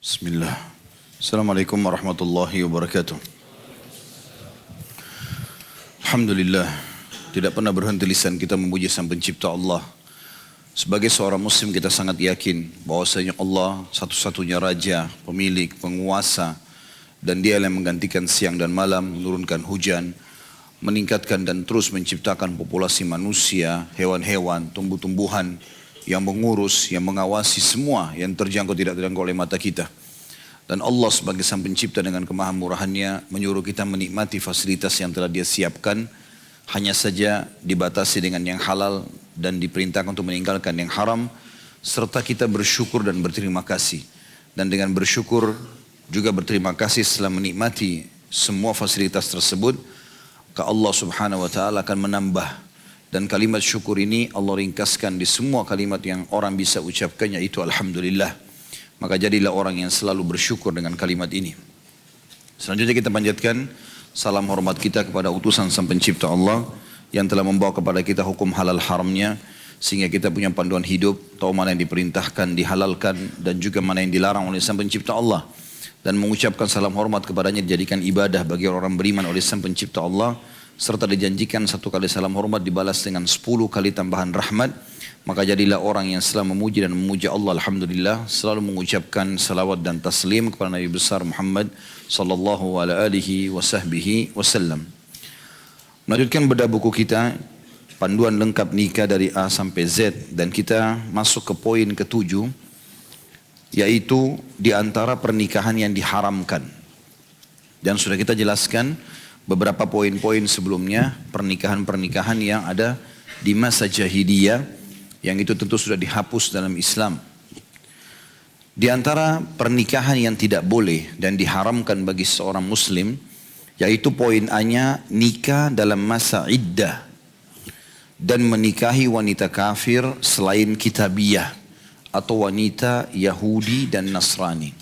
Bismillah. Assalamualaikum warahmatullahi wabarakatuh. Alhamdulillah, tidak pernah berhenti lisan kita memuji Sang Pencipta Allah. Sebagai seorang muslim kita sangat yakin bahwasanya Allah satu-satunya raja, pemilik, penguasa, dan Dia yang menggantikan siang dan malam, menurunkan hujan, meningkatkan dan terus menciptakan populasi manusia, hewan-hewan, tumbuh-tumbuhan, yang mengurus, yang mengawasi semua yang terjangkau tidak terjangkau oleh mata kita. Dan Allah sebagai Sang Pencipta dengan kemahamurahannya menyuruh kita menikmati fasilitas yang telah Dia siapkan, hanya saja dibatasi dengan yang halal dan diperintahkan untuk meninggalkan yang haram, serta kita bersyukur dan berterima kasih. Dan dengan bersyukur juga berterima kasih setelah menikmati semua fasilitas tersebut, maka Allah Subhanahu wa taala akan menambah. Dan kalimat syukur ini Allah ringkaskan di semua kalimat yang orang bisa ucapkan, yaitu Alhamdulillah. Maka jadilah orang yang selalu bersyukur dengan kalimat ini. Selanjutnya kita panjatkan salam hormat kita kepada utusan Sang Pencipta Allah yang telah membawa kepada kita hukum halal haramnya, sehingga kita punya panduan hidup, tahu mana yang diperintahkan, dihalalkan, dan juga mana yang dilarang oleh Sang Pencipta Allah. Dan mengucapkan salam hormat kepadanya dijadikan ibadah bagi orang beriman oleh Sang Pencipta Allah, serta dijanjikan satu kali salam hormat dibalas dengan 10 kali tambahan rahmat. Maka jadilah orang yang selalu memuji dan memuja Allah, Alhamdulillah, selalu mengucapkan salawat dan taslim kepada Nabi besar Muhammad sallallahu alaihi wasallam. Melanjutkan bedah buku kita, panduan lengkap nikah dari A sampai Z, dan kita masuk ke poin ke-7, yaitu di antara pernikahan yang diharamkan. Dan sudah kita jelaskan beberapa poin-poin sebelumnya, pernikahan-pernikahan yang ada di masa jahiliyah, yang itu tentu sudah dihapus dalam Islam. Di antara pernikahan yang tidak boleh dan diharamkan bagi seorang muslim, yaitu poin A-nya, nikah dalam masa iddah dan menikahi wanita kafir selain kitabiyah atau wanita Yahudi dan Nasrani.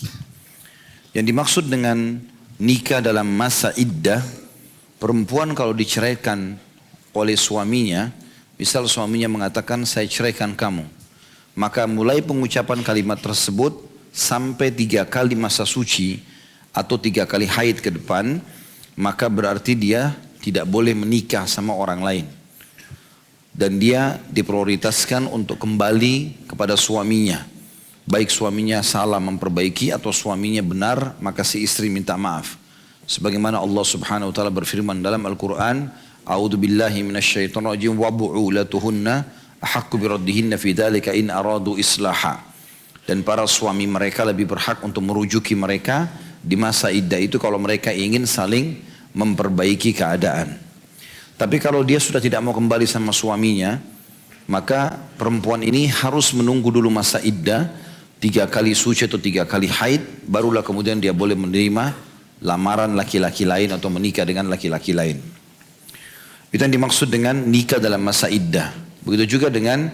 Yang dimaksud dengan nikah dalam masa iddah, perempuan kalau diceraikan oleh suaminya, misal suaminya mengatakan saya ceraikan kamu, maka mulai pengucapan kalimat tersebut sampai 3 kali masa suci atau 3 kali haid ke depan, maka berarti dia tidak boleh menikah sama orang lain. Dan dia diprioritaskan untuk kembali kepada suaminya. Baik suaminya salah memperbaiki atau suaminya benar, maka si istri minta maaf. Sebagaimana Allah Subhanahu wa taala berfirman dalam Al-Qur'an, "A'udzu billahi minasyaitonir rajim wa bu'ulatuhunna ahaqqu biraddihinna fi dzalika in aradu islaha." Dan para suami mereka lebih berhak untuk merujuki mereka di masa iddah itu kalau mereka ingin saling memperbaiki keadaan. Tapi kalau dia sudah tidak mau kembali sama suaminya, maka perempuan ini harus menunggu dulu masa iddah 3 kali suci atau 3 kali haid, barulah kemudian dia boleh menerima lamaran laki-laki lain atau menikah dengan laki-laki lain. Itu yang dimaksud dengan nikah dalam masa iddah. Begitu juga dengan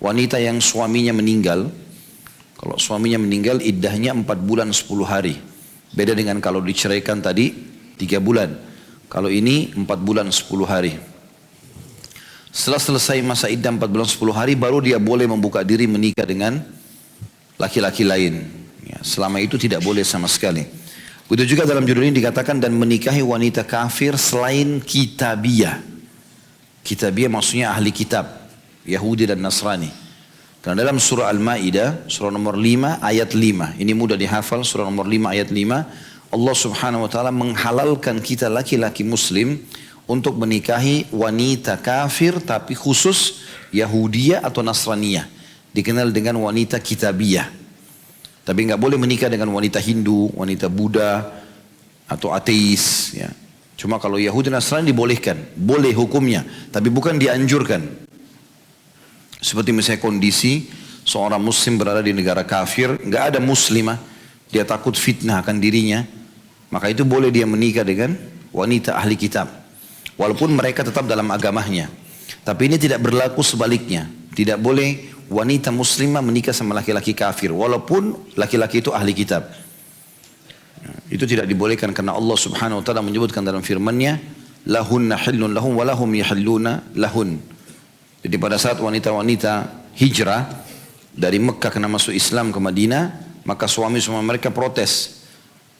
wanita yang suaminya meninggal. Kalau suaminya meninggal, iddahnya 4 bulan 10 hari. Beda dengan kalau diceraikan tadi 3 bulan. Kalau ini 4 bulan 10 hari. Setelah selesai masa iddah 4 bulan 10 hari, baru dia boleh membuka diri menikah dengan laki-laki lain. Ya, selama itu tidak boleh sama sekali. Begitu juga dalam judul ini dikatakan dan menikahi wanita kafir selain kitabiyah. Kitabiyah maksudnya ahli kitab, Yahudi dan Nasrani. Karena dalam surah Al-Ma'idah, surah nomor 5 ayat 5, ini mudah dihafal, surah nomor 5 ayat 5, Allah Subhanahu wa taala menghalalkan kita laki-laki muslim untuk menikahi wanita kafir tapi khusus Yahudiyah atau Nasraniyah, dikenal dengan wanita kitabiyah. Tapi nggak boleh menikah dengan wanita Hindu, wanita Buddha, atau ateis. Ya. Cuma kalau Yahudi dan Nasrani dibolehkan, boleh hukumnya, tapi bukan dianjurkan. Seperti misalnya kondisi seorang Muslim berada di negara kafir, nggak ada Muslimah, dia takut fitnah akan dirinya, maka itu boleh dia menikah dengan wanita ahli kitab, walaupun mereka tetap dalam agamanya. Tapi ini tidak berlaku sebaliknya, tidak boleh wanita muslimah menikah sama laki-laki kafir walaupun laki-laki itu ahli kitab. Itu tidak dibolehkan karena Allah Subhanahu wa taala menyebutkan dalam firman-Nya, lahunna hillun lahum wa lahum yahilluna lahun. Jadi pada saat wanita-wanita hijrah dari Mekah kena masuk Islam ke Madinah, Maka suami-suami mereka protes,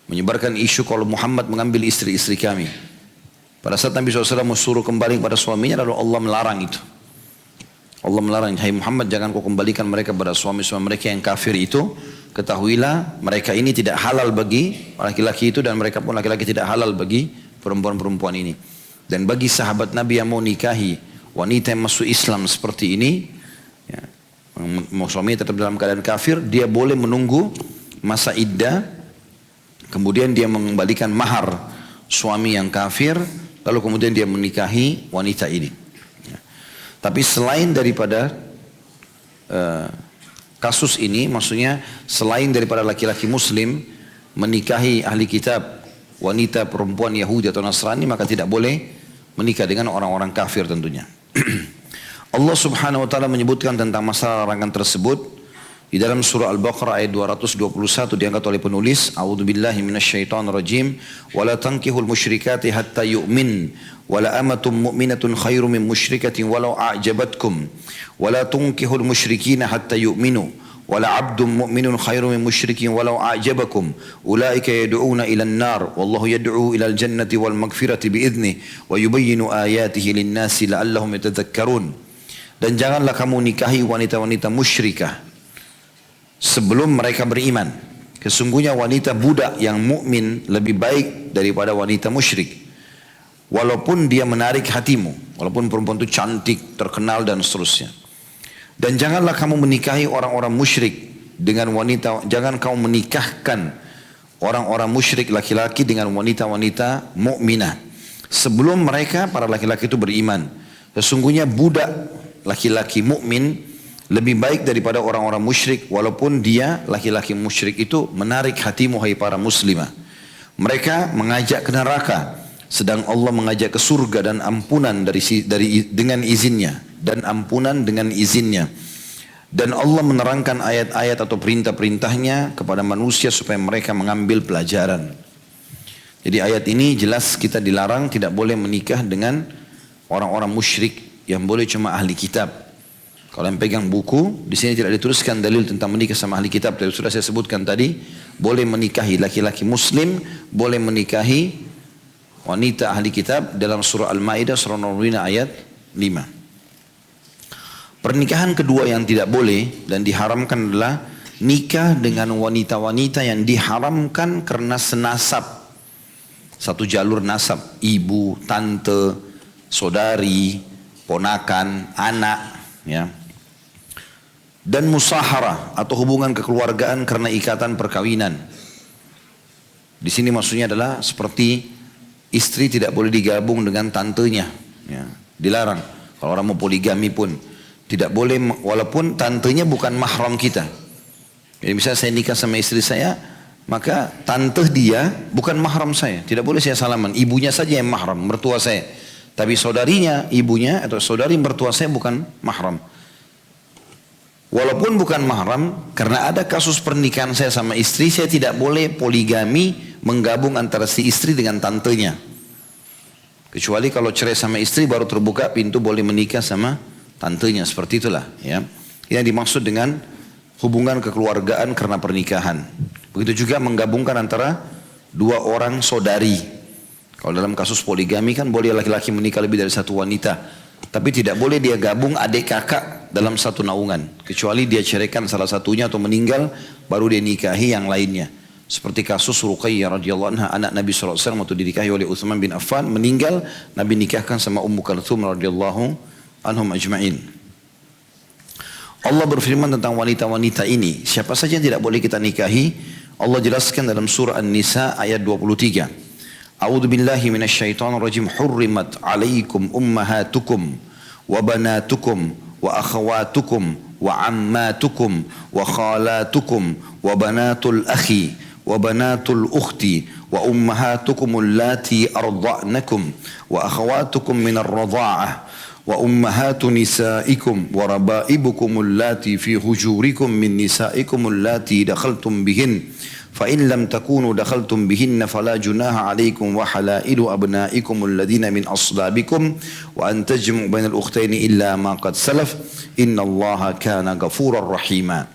menyebarkan isu kalau Muhammad mengambil istri-istri kami. Pada saat Nabi SAW suruh kembali kepada suaminya, lalu Allah melarang itu. Allah melarang, hai Muhammad, jangan kau kembalikan mereka pada suami-suami mereka yang kafir itu. Ketahuilah mereka ini tidak halal bagi laki-laki itu, dan mereka pun laki-laki tidak halal bagi perempuan-perempuan ini. Dan bagi sahabat Nabi yang mau nikahi wanita yang masuk Islam seperti ini, ya, suaminya tetap dalam keadaan kafir, dia boleh menunggu masa iddah, kemudian dia mengembalikan mahar suami yang kafir, lalu kemudian dia menikahi wanita ini. Ya. Tapi selain daripada kasus ini, maksudnya selain daripada laki-laki muslim menikahi ahli kitab, wanita perempuan Yahudi atau Nasrani, maka tidak boleh menikah dengan orang-orang kafir tentunya. Allah Subhanahu wa taala menyebutkan tentang masalah larangan tersebut di dalam surah Al-Baqarah ayat 221, diangkat oleh penulis, a'udzubillahi minasyaitonirrajim, wala tankihul musyrikati hatta yu'min wala amatum mu'minatun khairum min musyrikatin walau a'jabatkum wala tunkihul musyrikina hatta yu'minu wala 'abdun mu'minun khairum min musyrikin walau a'jabakum ulaika yad'una ila an-nar wallahu yad'u ila al-jannati wal maghfirati bi'idnihi wa yubayyinu ayatihi lin-nasi la'allahum yatadhakkarun. Dan janganlah kamu nikahi wanita-wanita musyrikah sebelum mereka beriman. Sesungguhnya wanita budak yang mukmin lebih baik daripada wanita musyrik, walaupun dia menarik hatimu, walaupun perempuan itu cantik, terkenal dan seterusnya. Dan janganlah kamu menikahi orang-orang musyrik dengan wanita, jangan kamu menikahkan orang-orang musyrik laki-laki dengan wanita-wanita mukminah sebelum mereka para laki-laki itu beriman. Sesungguhnya budak laki-laki mukmin lebih baik daripada orang-orang musyrik, walaupun dia laki-laki musyrik itu menarik hatimu hai para muslimah. Mereka mengajak ke neraka, sedang Allah mengajak ke surga dan ampunan dengan izinnya, dan ampunan dengan izinnya. Dan Allah menerangkan ayat-ayat atau perintah-perintahnya kepada manusia supaya mereka mengambil pelajaran. Jadi ayat ini jelas kita dilarang tidak boleh menikah dengan orang-orang musyrik, yang boleh cuma ahli kitab. Kalau yang pegang buku, di sini tidak dituliskan dalil tentang menikah sama ahli kitab. Tapi sudah saya sebutkan tadi, boleh menikahi laki-laki muslim, boleh menikahi wanita ahli kitab dalam surah Al-Maidah surah Nur ayat 5. Pernikahan kedua yang tidak boleh dan diharamkan adalah nikah dengan wanita-wanita yang diharamkan karena senasab. Satu jalur nasab, ibu, tante, saudari, ponakan, anak, ya. Dan musahara atau hubungan kekeluargaan karena ikatan perkawinan. Di sini maksudnya adalah seperti istri tidak boleh digabung dengan tantenya, ya. Dilarang. Kalau orang mau poligami pun tidak boleh, walaupun tantenya bukan mahram kita. Jadi misalnya saya nikah sama istri saya, maka tante dia bukan mahram saya, tidak boleh saya salaman. Ibunya saja yang mahram, mertua saya. Tapi saudarinya, ibunya atau saudari mertua saya bukan mahram. Walaupun bukan mahram, karena ada kasus pernikahan saya sama istri, saya tidak boleh poligami menggabung antara si istri dengan tantenya. Kecuali kalau cerai sama istri baru terbuka pintu boleh menikah sama tantenya, seperti itulah, ya. Yang dimaksud dengan hubungan kekeluargaan karena pernikahan. Begitu juga menggabungkan antara dua orang saudari. Kalau dalam kasus poligami kan boleh laki-laki menikah lebih dari satu wanita, tapi tidak boleh dia gabung adik kakak dalam satu naungan, kecuali dia ceraikan salah satunya atau meninggal baru dia nikahi yang lainnya. Seperti kasus Ruqayyah radhiyallahu anha, anak Nabi SAW waktu dinikahi oleh Utsman bin Affan, meninggal, Nabi nikahkan sama Ummu Kalthum radhiyallahu anhum ajma'in. Allah berfirman tentang wanita-wanita ini, siapa saja yang tidak boleh kita nikahi. Allah jelaskan dalam surah An-Nisa ayat 23. A'udzu billahi minasyaitonir rajim. Hurrimat 'alaikum ummahatukum wa banatukum wa akhawatukum wa ammatukum wa khalatukum wa banatul akhi wa banatul ukhti wa ummahatukum allati arda'nakum wa akhawatukum minar radha'ah wa ummahatu nisaikum wa raba'ibukum allati fi hujurikum min nisaikum allati dakhaltum bihin فإن لم تكونوا دخلتم بهن فلا جناح عليكم وحلائل أبنائكم الذين من أصلابكم وأن تجمعوا بين الأختين إلا ما قد سلف إن الله كان غفورا رحيما.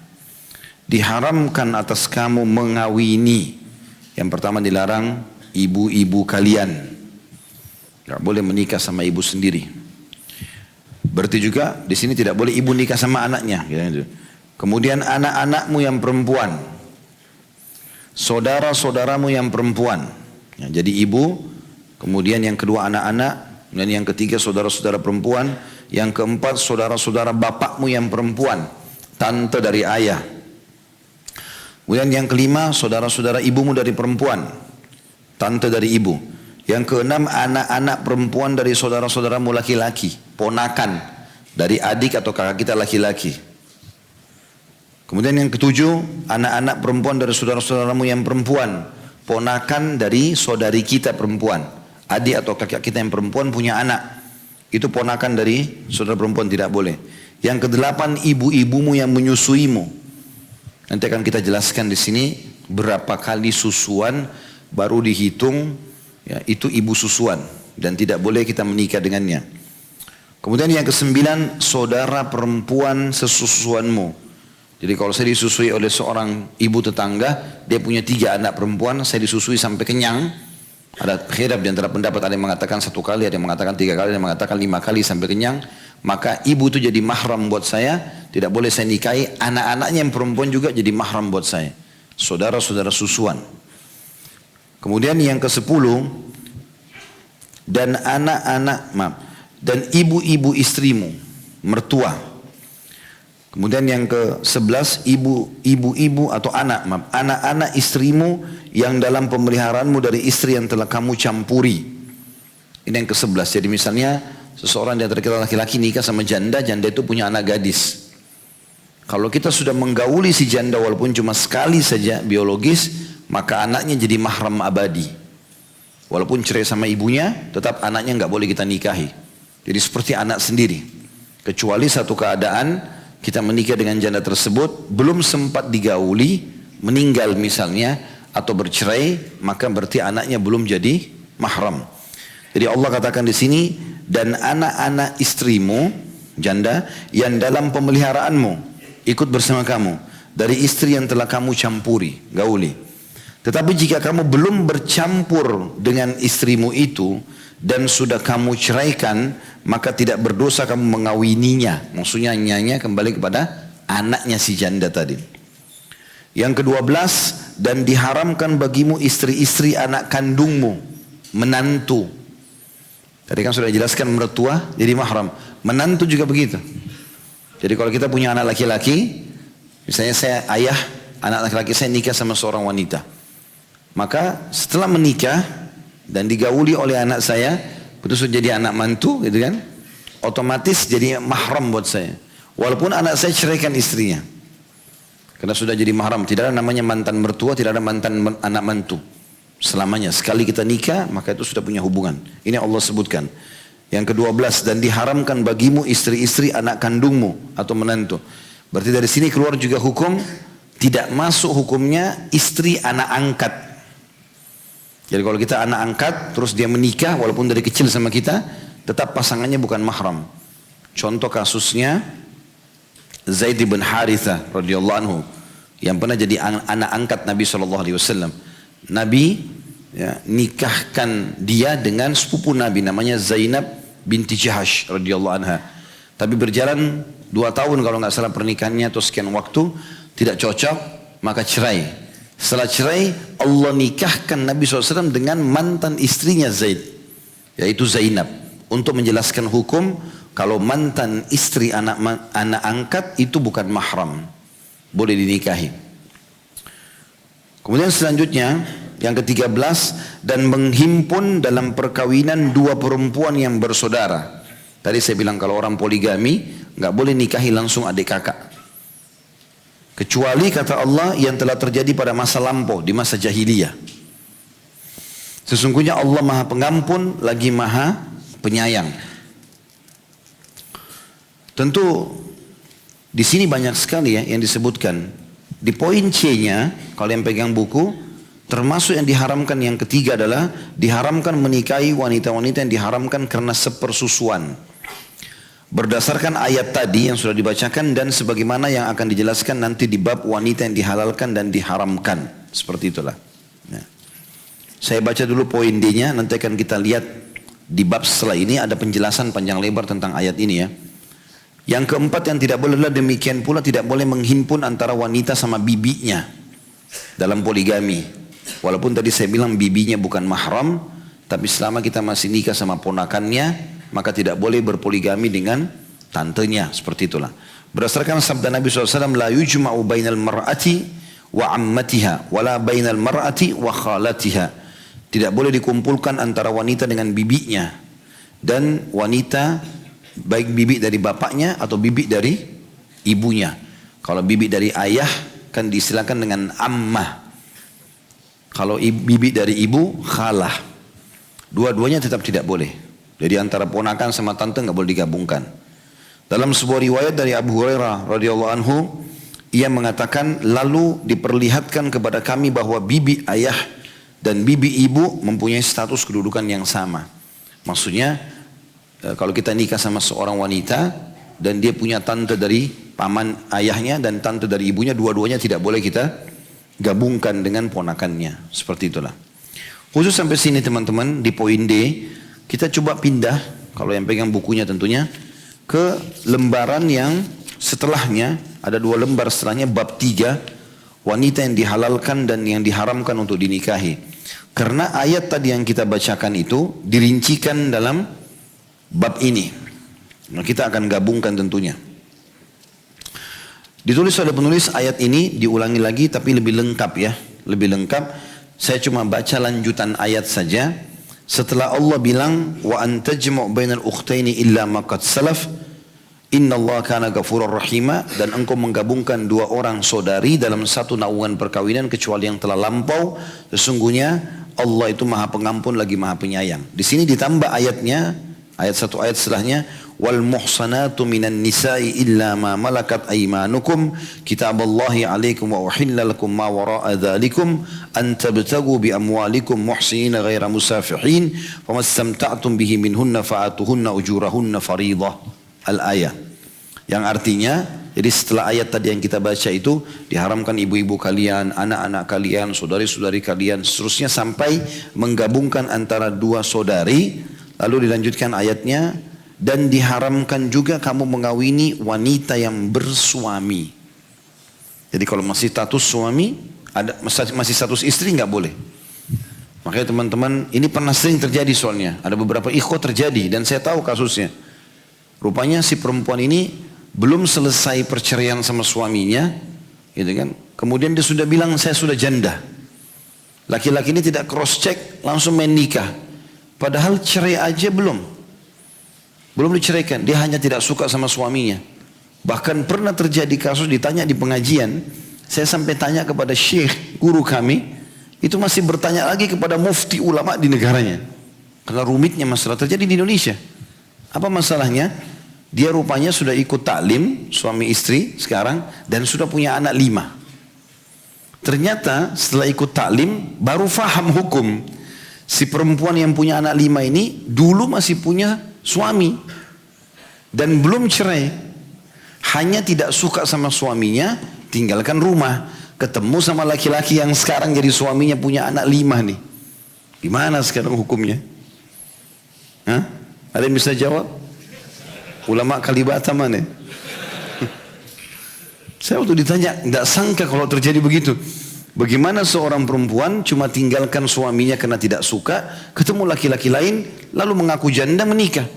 diharamkan atas kamu mengawini. Yang pertama dilarang ibu-ibu kalian. Gak boleh menikah sama ibu sendiri. Berarti juga di sini tidak boleh ibu nikah sama anaknya. Gitu. Kemudian anak-anakmu yang perempuan, saudara-saudaramu yang perempuan. Ya, jadi ibu, kemudian yang kedua anak-anak, dan yang ketiga saudara-saudara perempuan, yang keempat saudara-saudara bapakmu yang perempuan, tante dari ayah. Kemudian yang kelima saudara-saudara ibumu dari perempuan, tante dari ibu. Yang keenam anak-anak perempuan dari saudara-saudaramu laki-laki, ponakan dari adik atau kakak kita laki-laki. Kemudian yang ketujuh anak-anak perempuan dari saudara-saudaramu yang perempuan, ponakan dari saudari kita perempuan, adik atau kakak kita yang perempuan punya anak, itu ponakan dari saudara perempuan, tidak boleh. Yang kedelapan ibu-ibumu yang menyusuimu. Nanti akan kita jelaskan di sini berapa kali susuan baru dihitung, ya, itu ibu susuan dan tidak boleh kita menikah dengannya. Kemudian yang kesembilan saudara perempuan sesusuanmu. Jadi kalau saya disusui oleh seorang ibu tetangga, dia punya 3 anak perempuan, saya disusui sampai kenyang. Ada khilaf di antara pendapat, ada yang mengatakan 1 kali, ada yang mengatakan 3 kali, ada yang mengatakan 5 kali sampai kenyang. Maka ibu itu jadi mahram buat saya, tidak boleh saya nikahi. Anak-anaknya yang perempuan juga jadi mahram buat saya. Saudara-saudara susuan. Kemudian yang ke-10, dan dan ibu-ibu istrimu, mertua. Kemudian yang ke-11 ibu-ibu atau anak-anak istrimu yang dalam pemeliharaanmu dari istri yang telah kamu campuri. Ini yang ke-11. Jadi misalnya seseorang di antara kita laki-laki nikah sama janda, janda itu punya anak gadis. Kalau kita sudah menggauli si janda walaupun cuma sekali saja biologis, maka anaknya jadi mahram abadi. Walaupun cerai sama ibunya, tetap anaknya nggak boleh kita nikahi. Jadi seperti anak sendiri. Kecuali satu keadaan kita menikah dengan janda tersebut, belum sempat digauli, meninggal misalnya, atau bercerai, maka berarti anaknya belum jadi mahram. Jadi Allah katakan di sini, dan anak-anak istrimu, janda, yang dalam pemeliharaanmu, ikut bersama kamu, dari istri yang telah kamu campuri, gauli. Tetapi jika kamu belum bercampur dengan istrimu itu, dan sudah kamu ceraikan, maka tidak berdosa kamu mengawininya. Maksudnya nyanya kembali kepada anaknya si janda tadi. Yang ke-12, dan diharamkan bagimu istri-istri anak kandungmu, menantu. Tadi kan sudah jelaskan mertua jadi mahram. Menantu juga begitu. Jadi kalau kita punya anak laki-laki, misalnya saya ayah, anak laki-laki saya nikah sama seorang wanita. Maka setelah menikah dan digauli oleh anak saya, betul jadi anak mantu gitu kan, otomatis jadi mahram buat saya. Walaupun anak saya ceraikan istrinya. Karena sudah jadi mahram, tidak ada namanya mantan mertua, tidak ada mantan anak mantu. Selamanya, sekali kita nikah, maka itu sudah punya hubungan. Ini Allah sebutkan. Yang ke-12, dan diharamkan bagimu istri-istri anak kandungmu atau menantu. Berarti dari sini keluar juga hukum, tidak masuk hukumnya istri anak angkat. Jadi kalau kita anak angkat, terus dia menikah walaupun dari kecil sama kita, tetap pasangannya bukan mahram. Contoh kasusnya Zaid bin Harithah radhiyallahu anhu yang pernah jadi anak angkat Nabi SAW. Nabi nikahkan dia dengan sepupu Nabi namanya Zainab binti Jahash radhiyallahu anha. Tapi berjalan 2 tahun kalau nggak salah pernikahannya atau sekian waktu tidak cocok, maka cerai. Setelah cerai, Allah nikahkan Nabi SAW dengan mantan istrinya Zaid, yaitu Zainab, untuk menjelaskan hukum kalau mantan istri anak angkat itu bukan mahram, boleh dinikahi. Kemudian selanjutnya yang ke-13, dan menghimpun dalam perkawinan 2 perempuan yang bersaudara. Tadi saya bilang kalau orang poligami nggak boleh nikahi langsung adik kakak. Kecuali kata Allah yang telah terjadi pada masa lampau, di masa jahiliyah. Sesungguhnya Allah maha pengampun lagi maha penyayang. Tentu di sini banyak sekali ya yang disebutkan. Di poin C-nya, kalau yang pegang buku, termasuk yang diharamkan yang ketiga adalah diharamkan menikahi wanita-wanita yang diharamkan karena sepersusuan. Berdasarkan ayat tadi yang sudah dibacakan dan sebagaimana yang akan dijelaskan nanti di bab wanita yang dihalalkan dan diharamkan. Seperti itulah. Ya. Saya baca dulu poin D-nya, nanti akan kita lihat di bab setelah ini ada penjelasan panjang lebar tentang ayat ini ya. Yang keempat yang tidak boleh adalah demikian pula tidak boleh menghimpun antara wanita sama bibinya dalam poligami. Walaupun tadi saya bilang bibinya bukan mahram, tapi selama kita masih nikah sama ponakannya, maka tidak boleh berpoligami dengan tantenya, seperti itulah. Berdasarkan sabda Nabi SAW, la yujma'u bainal mar'ati wa ammatiha, wa la bainal mar'ati wa khalatiha. Tidak boleh dikumpulkan antara wanita dengan bibinya dan wanita, baik bibi dari bapaknya atau bibi dari ibunya. Kalau bibi dari ayah kan diistilahkan dengan ammah. Kalau bibi dari ibu, khalah. Dua-duanya tetap tidak boleh. Jadi antara ponakan sama tante nggak boleh digabungkan. Dalam sebuah riwayat dari Abu Hurairah radhiyallahu anhu, ia mengatakan, lalu diperlihatkan kepada kami bahwa bibi ayah dan bibi ibu mempunyai status kedudukan yang sama. Maksudnya kalau kita nikah sama seorang wanita dan dia punya tante dari paman ayahnya dan tante dari ibunya, dua-duanya tidak boleh kita gabungkan dengan ponakannya. Seperti itulah. Khusus sampai sini teman-teman di poin D. Kita coba pindah, kalau yang pegang bukunya tentunya, ke lembaran yang setelahnya, ada 2 lembar setelahnya, bab 3, wanita yang dihalalkan dan yang diharamkan untuk dinikahi. Karena ayat tadi yang kita bacakan itu dirincikan dalam bab ini. Nah, kita akan gabungkan tentunya. Ditulis oleh penulis ayat ini, diulangi lagi tapi lebih lengkap ya, lebih lengkap. Saya cuma baca lanjutan ayat saja. Setelah Allah bilang wa antajmu' bainal ukhtaini illa ma qad salaf innallaha kana ghafurur rahima, dan engkau menggabungkan 2 orang saudari dalam satu naungan perkawinan kecuali yang telah lampau, sesungguhnya Allah itu Maha Pengampun lagi Maha Penyayang. Di sini ditambah ayatnya, ayat 1 ayat setelahnya, wal muhsanatu minan nisa'i illa ma malakat aymanukum kitaballahi alaikum wa uhilla lakum ma wara'a dhalikum an tabtagu bi amwalikum muhsinina ghaira musafihin famastamta'tum bihi minhunna fa'atuhunna ujurahunna faridah. Al-ayah, yang artinya, jadi setelah ayat tadi yang kita baca itu, diharamkan ibu-ibu kalian, anak-anak kalian, saudari-saudari kalian, seterusnya sampai menggabungkan antara 2 saudari. Lalu dilanjutkan ayatnya, dan diharamkan juga kamu mengawini wanita yang bersuami. Jadi kalau masih status suami, masih status istri nggak boleh. Makanya teman-teman, ini pernah sering terjadi soalnya. Ada beberapa ikhwah terjadi dan saya tahu kasusnya. Rupanya si perempuan ini belum selesai perceraian sama suaminya, gitu kan? Kemudian dia sudah bilang saya sudah janda. Laki-laki ini tidak cross check, langsung main nikah. Padahal cerai aja belum diceraikan, dia hanya tidak suka sama suaminya. Bahkan pernah terjadi kasus, ditanya di pengajian, saya sampai tanya kepada syekh guru kami, itu masih bertanya lagi kepada mufti ulama di negaranya, karena rumitnya masalah terjadi di Indonesia. Apa masalahnya? Dia rupanya sudah ikut taklim, suami istri sekarang, dan sudah punya anak 5. Ternyata setelah ikut taklim baru faham hukum. Si perempuan yang punya anak 5 ini dulu masih punya suami dan belum cerai, hanya tidak suka sama suaminya, tinggalkan rumah, ketemu sama laki-laki yang sekarang jadi suaminya, punya anak 5 nih. Gimana sekarang hukumnya? Hah? Ada yang bisa jawab? Ulama Kalibata mana? Saya waktu ditanya, tidak sangka kalau terjadi begitu. Bagaimana seorang perempuan cuma tinggalkan suaminya karena tidak suka, ketemu laki-laki lain, lalu mengaku janda menikah.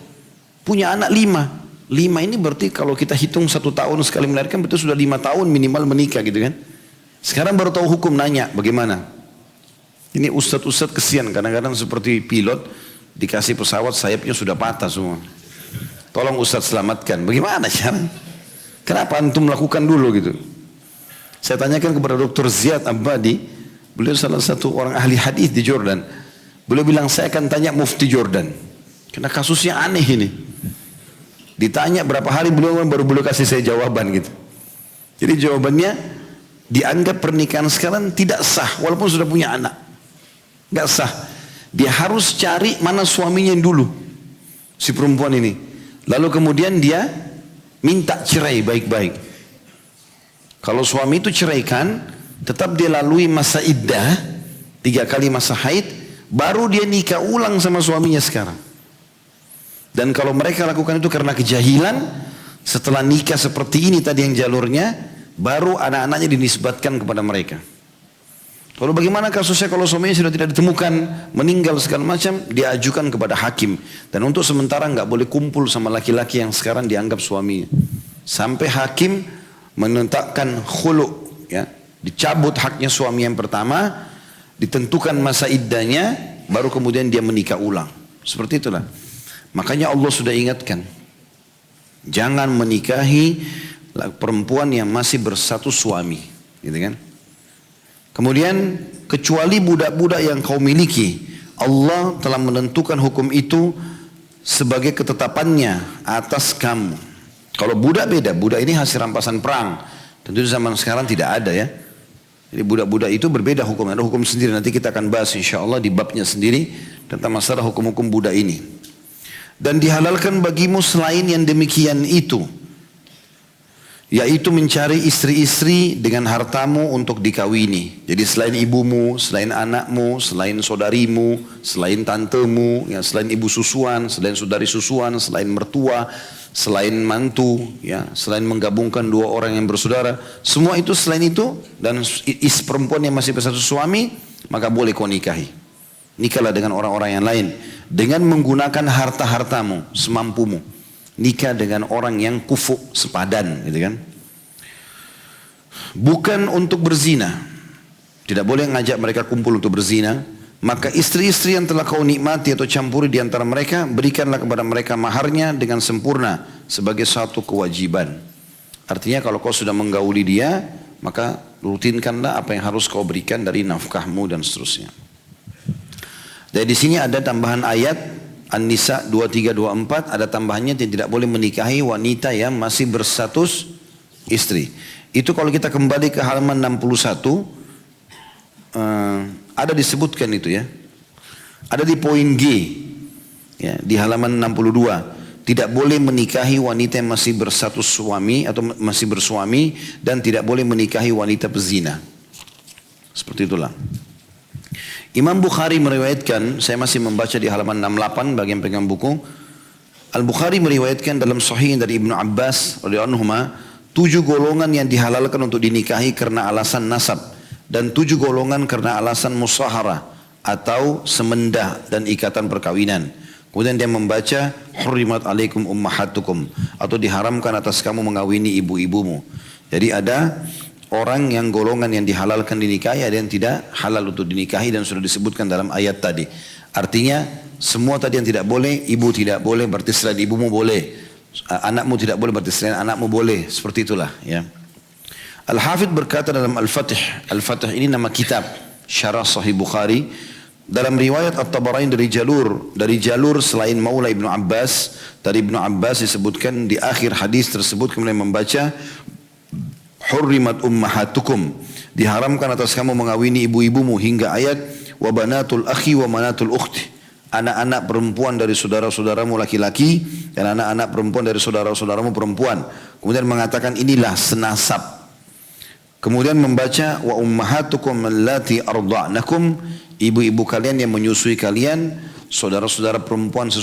Punya anak 5. 5 ini berarti kalau kita hitung 1 tahun sekali melahirkan, berarti sudah 5 tahun minimal menikah gitu kan. Sekarang baru tahu hukum, nanya bagaimana. Ini ustadz-ustadz kesian, kadang-kadang seperti pilot, dikasih pesawat sayapnya sudah patah semua. Tolong ustadz selamatkan, bagaimana cara? Kenapa antum melakukan dulu gitu? Saya tanyakan kepada Dr. Ziyad Abadi, beliau salah satu orang ahli hadis di Jordan. Beliau bilang saya akan tanya mufti Jordan, karena kasusnya aneh ini. Ditanya berapa hari baru beliau kasih saya jawaban gitu. Jadi jawabannya, dianggap pernikahan sekarang tidak sah walaupun sudah punya anak, nggak sah. Dia harus cari mana suaminya yang dulu, si perempuan ini. Lalu kemudian dia minta cerai baik-baik. Kalau suami itu ceraikan, tetap dia lalui masa iddah, 3 kali masa haid, baru dia nikah ulang sama suaminya sekarang. Dan kalau mereka lakukan itu karena kejahilan, setelah nikah seperti ini tadi yang jalurnya, baru anak-anaknya dinisbatkan kepada mereka. Kalau bagaimana kasusnya kalau suaminya sudah tidak ditemukan, meninggal segala macam, dia ajukan kepada hakim. Dan untuk sementara nggak boleh kumpul sama laki-laki yang sekarang dianggap suaminya. Sampai hakim menetapkan khulu, ya, dicabut haknya suami yang pertama, ditentukan masa iddahnya, baru kemudian dia menikah ulang. Seperti itulah. Makanya Allah sudah ingatkan, jangan menikahi perempuan yang masih bersatu suami, gitu kan? Kemudian kecuali budak-budak yang kau miliki, Allah telah menentukan hukum itu sebagai ketetapannya atas kamu. Kalau budak beda, budak ini hasil rampasan perang. Tentu zaman sekarang tidak ada ya. Jadi budak-budak itu berbeda hukum, ada hukum sendiri. Nanti kita akan bahas insya Allah di babnya sendiri tentang masalah hukum-hukum budak ini. Dan dihalalkan bagimu selain yang demikian itu, yaitu mencari istri-istri dengan hartamu untuk dikawini. Jadi selain ibumu, selain anakmu, selain saudarimu, selain tantemu, ya, selain ibu susuan, selain saudari susuan, selain mertua, selain mantu, ya, selain menggabungkan 2 orang yang bersaudara, semua itu selain itu, dan perempuan yang masih bersatu suami, maka boleh kau nikahi. Nikahlah dengan orang-orang yang lain dengan menggunakan harta-hartamu semampumu. Nikah dengan orang yang kufu, sepadan, gitu kan? Bukan untuk berzina. Tidak boleh ngajak mereka kumpul untuk berzina. Maka istri-istri yang telah kau nikmati atau campuri di antara mereka, berikanlah kepada mereka maharnya dengan sempurna sebagai satu kewajiban. Artinya kalau kau sudah menggauli dia, maka rutinkanlah apa yang harus kau berikan dari nafkahmu dan seterusnya. Dari di sini ada tambahan ayat An-Nisa 23-24, ada tambahannya tidak boleh menikahi wanita yang masih berstatus istri. Itu kalau kita kembali ke halaman 61, ada disebutkan itu ya. Ada di poin G, ya, di halaman 62. Tidak boleh menikahi wanita yang masih berstatus suami atau masih bersuami, dan tidak boleh menikahi wanita pezina. Seperti itulah. Imam Bukhari meriwayatkan, saya masih membaca di halaman 68 bagi yang pegang buku. Al-Bukhari meriwayatkan dalam sahih dari Ibnu Abbas radhiyallahu anhuma, 7 golongan yang dihalalkan untuk dinikahi karena alasan nasab, dan 7 golongan karena alasan musahara atau semendah dan ikatan perkawinan. Kemudian dia membaca hurrimat alaikum ummahatukum, atau diharamkan atas kamu mengawini ibu-ibumu. Jadi ada orang yang golongan yang dihalalkan dinikahi, ada yang tidak halal untuk dinikahi, dan sudah disebutkan dalam ayat tadi. Artinya semua tadi yang tidak boleh, ibu tidak boleh, berarti selain ibumu boleh. Anakmu tidak boleh, berarti selain anakmu boleh. Seperti itulah ya. Al-Hafidh berkata dalam Al-Fatih, Al-Fatih ini nama kitab Syarah Sahih Bukhari. Dalam riwayat At-Tabarani dari jalur selain Maula Ibnu Abbas, dari Ibnu Abbas disebutkan di akhir hadis tersebut, kemudian membaca hurrimat ummahatukum, diharamkan atas kamu mengawini ibu-ibumu, hingga ayat wa banatul akhi wa manatul ukhti, anak-anak perempuan dari saudara-saudaramu laki-laki dan anak-anak perempuan dari saudara-saudaramu perempuan. Kemudian mengatakan inilah senasab. Kemudian membaca wa ummahatukum allati arda'nakum, ibu-ibu kalian yang menyusui kalian, saudara-saudara perempuan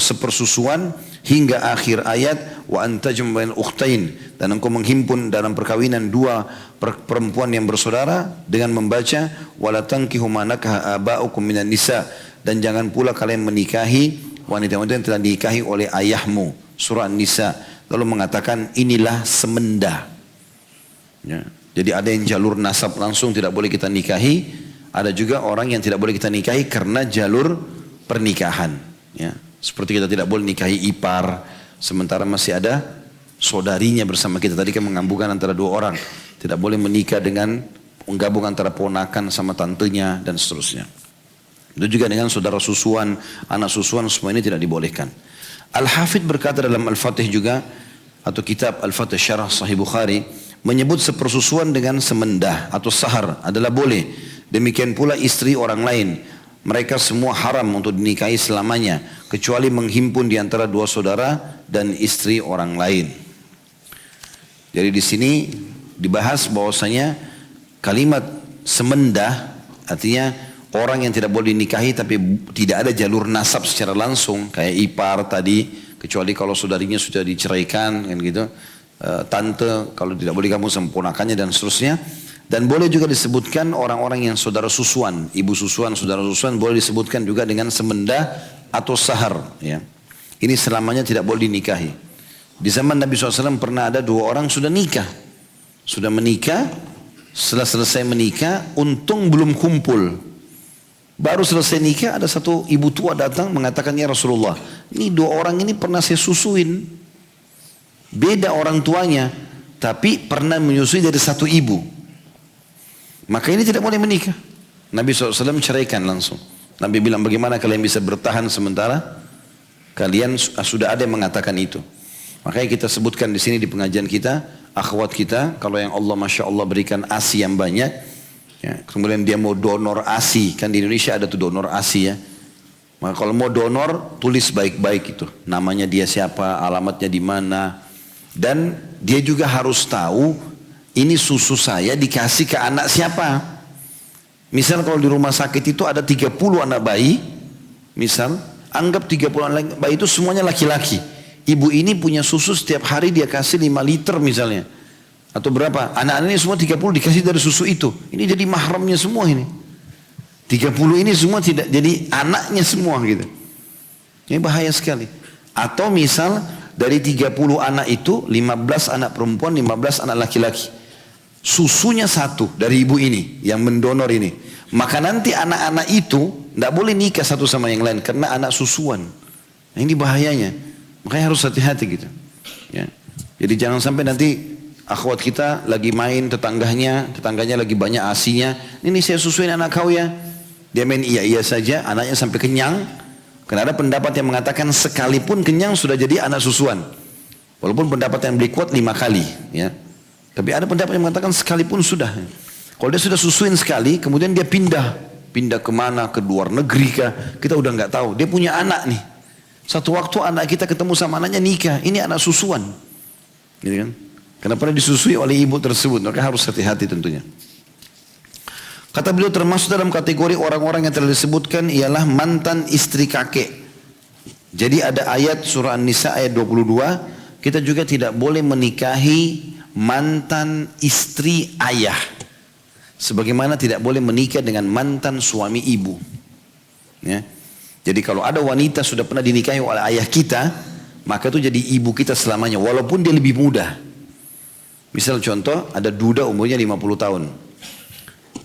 sepersusuan, hingga akhir ayat wa antajum bainal ukhtain, dan engkau menghimpun dalam perkawinan 2 perempuan yang bersaudara, dengan membaca wala tankihu ma nakaha aba'ukum minan nisa, dan jangan pula kalian menikahi wanita-wanita yang telah dinikahi oleh ayahmu, surah An-Nisa. Lalu mengatakan inilah semenda ya. Jadi ada yang jalur nasab langsung tidak boleh kita nikahi, ada juga orang yang tidak boleh kita nikahi karena jalur pernikahan ya. Seperti kita tidak boleh nikahi ipar sementara masih ada saudarinya bersama kita. Tadi kan menggabungkan antara 2 orang. Tidak boleh menikah dengan menggabung antara ponakan sama tantenya dan seterusnya. Itu juga dengan saudara susuan, anak susuan, semua ini tidak dibolehkan. Al-Hafidh berkata dalam Al-Fatih juga, atau kitab Al-Fatih Syarah Sahih Bukhari, menyebut sepersusuan dengan semendah atau sahar adalah boleh. Demikian pula istri orang lain. Mereka semua haram untuk dinikahi selamanya, kecuali menghimpun di antara 2 saudara dan istri orang lain. Jadi di sini dibahas bahwasanya kalimat semendah artinya orang yang tidak boleh dinikahi tapi tidak ada jalur nasab secara langsung kayak ipar tadi, kecuali kalau saudarinya sudah diceraikan kan gitu, tante kalau tidak boleh kamu sama ponakannya dan seterusnya. Dan boleh juga disebutkan orang-orang yang saudara susuan, ibu susuan, saudara susuan boleh disebutkan juga dengan semendah atau sahar. Ya. Ini selamanya tidak boleh dinikahi. Di zaman Nabi SAW pernah ada 2 orang sudah nikah. Sudah menikah, setelah selesai menikah, untung belum kumpul. Baru selesai nikah ada satu ibu tua datang mengatakan, ya Rasulullah, ini 2 orang ini pernah saya susuin. Beda orang tuanya, tapi pernah menyusui dari satu ibu. Maka ini tidak boleh menikah. Nabi SAW ceraikan langsung. Nabi bilang, bagaimana kalian bisa bertahan sementara kalian sudah ada yang mengatakan itu. Makanya kita sebutkan di sini di pengajian kita, akhwat kita, kalau yang Allah Masya Allah berikan ASI yang banyak, ya, kemudian dia mau donor ASI, kan di Indonesia ada tuh donor ASI ya. Maka kalau mau donor, tulis baik-baik itu. Namanya dia siapa, alamatnya di mana. Dan dia juga harus tahu, ini susu saya dikasih ke anak siapa. Misal kalau di rumah sakit itu ada 30 anak bayi, misal, anggap 30 anak bayi itu semuanya laki-laki. Ibu ini punya susu setiap hari dia kasih 5 liter misalnya. Atau berapa? Anak-anak ini semua 30 dikasih dari susu itu. Ini jadi mahramnya semua ini. 30 ini semua tidak jadi anaknya semua gitu. Ini bahaya sekali. Atau misal dari 30 anak itu 15 anak perempuan, 15 anak laki-laki. Susunya satu dari ibu ini yang mendonor ini. Maka nanti anak-anak itu tidak boleh nikah satu sama yang lain karena anak susuan. Nah, ini bahayanya. Makanya harus hati-hati gitu. Ya. Jadi jangan sampai nanti akhwat kita lagi main tetangganya lagi banyak asinya. Ini saya susuin anak kau ya. Dia main iya-iya saja, anaknya sampai kenyang. Karena ada pendapat yang mengatakan sekalipun kenyang sudah jadi anak susuan. Walaupun pendapat yang lebih kuat 5 kali. Ya. Tapi ada pendapat yang mengatakan sekalipun sudah. Kalau dia sudah susuin sekali, kemudian dia pindah kemana, ke luar negeri kah, kita udah nggak tahu. Dia punya anak nih. Satu waktu anak kita ketemu sama anaknya nikah, ini anak susuan. Gitu kan? Karena pernah disusui oleh ibu tersebut, maka harus hati-hati tentunya. Kata beliau termasuk dalam kategori orang-orang yang telah disebutkan ialah mantan istri kakek. Jadi ada ayat surah An-Nisa ayat 22, kita juga tidak boleh menikahi mantan istri ayah. Sebagaimana tidak boleh menikah dengan mantan suami ibu. Ya. Jadi kalau ada wanita sudah pernah dinikahi oleh ayah kita, maka itu jadi ibu kita selamanya, walaupun dia lebih muda. Misal contoh, ada duda umurnya 50 tahun.